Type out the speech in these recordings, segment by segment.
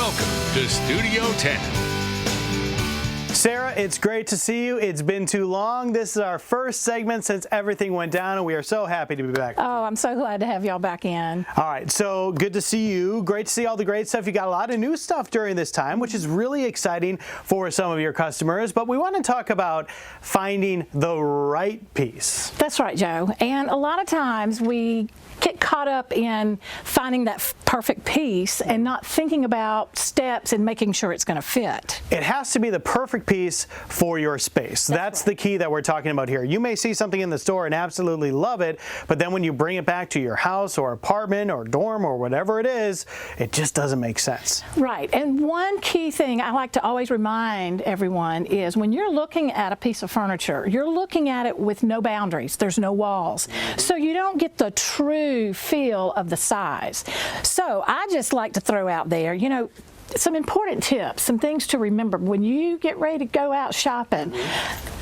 Welcome to Studio 10. Sarah, it's great to see you. It's been too long. This is our first segment since everything went down, and we are so happy to be back. Oh, I'm so glad to have y'all back in. All right, so good to see you. Great to see all the great stuff. You got a lot of new stuff during this time, which is really exciting for some of your customers. But we want to talk about finding the right piece. That's right, Joe. And a lot of times we get caught up in finding that perfect piece and not thinking about steps and making sure it's going to fit. It has to be the perfect piece for your space. That's the key that we're talking about here. You may see something in the store and absolutely love it, but then when you bring it back to your house or apartment or dorm or whatever it is, it just doesn't make sense. Right. And one key thing I like to always remind everyone is when you're looking at a piece of furniture, you're looking at it with no boundaries. There's no walls. So you don't get the true feel of the size. So I just like to throw out there, some important tips, some things to remember when you get ready to go out shopping.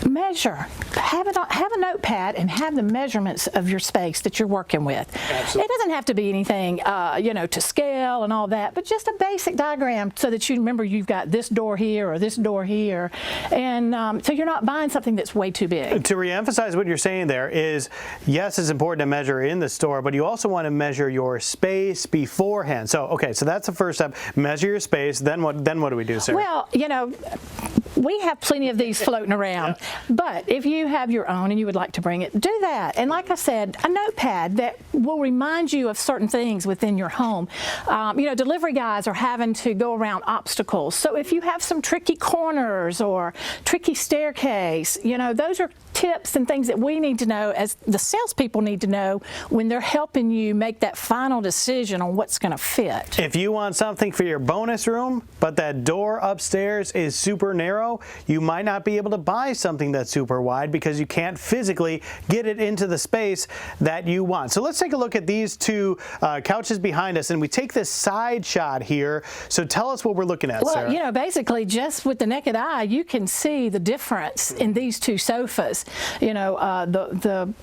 Measure. Have a notepad and have the measurements of your space that you're working with. Absolutely. It doesn't have to be anything, to scale and all that, but just a basic diagram so that you remember you've got this door here or this door here, and so you're not buying something that's way too big. To reemphasize what you're saying there is, yes, it's important to measure in the store, but you also want to measure your space beforehand. So that's the first step. Measure your space. Then what do we do, Sarah? Well, we have plenty of these floating around, but if you have your own and you would like to bring it, do that. And like I said, a notepad that will remind you of certain things within your home. Delivery guys are having to go around obstacles. So if you have some tricky corners or tricky staircase, those are tips and things that we need to know as the salespeople need to know when they're helping you make that final decision on what's going to fit. If you want something for your bonus room, but that door upstairs is super narrow, you might not be able to buy something that's super wide because you can't physically get it into the space that you want. So let's take a look at these two couches behind us, and we take this side shot here. So tell us what we're looking at, Sarah. Well, basically just with the naked eye, you can see the difference in these two sofas. The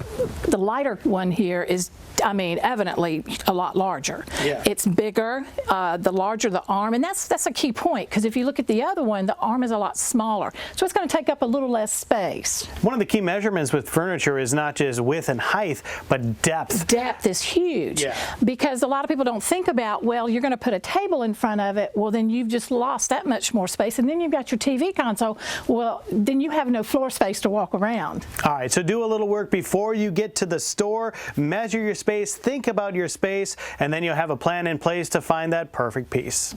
lighter one here is, evidently a lot larger. Yeah. It's bigger, the larger the arm, and that's a key point, because if you look at the other one, the arm is a lot smaller. So it's going to take up a little less space. One of the key measurements with furniture is not just width and height, but depth. Depth is huge, because a lot of people don't think about, well, you're going to put a table in front of it, well, then you've just lost that much more space, and then you've got your TV console, well, then you have no floor space to walk around. All right, so do a little work before you get to the store, measure your space, think about your space, and then you'll have a plan in place to find that perfect piece.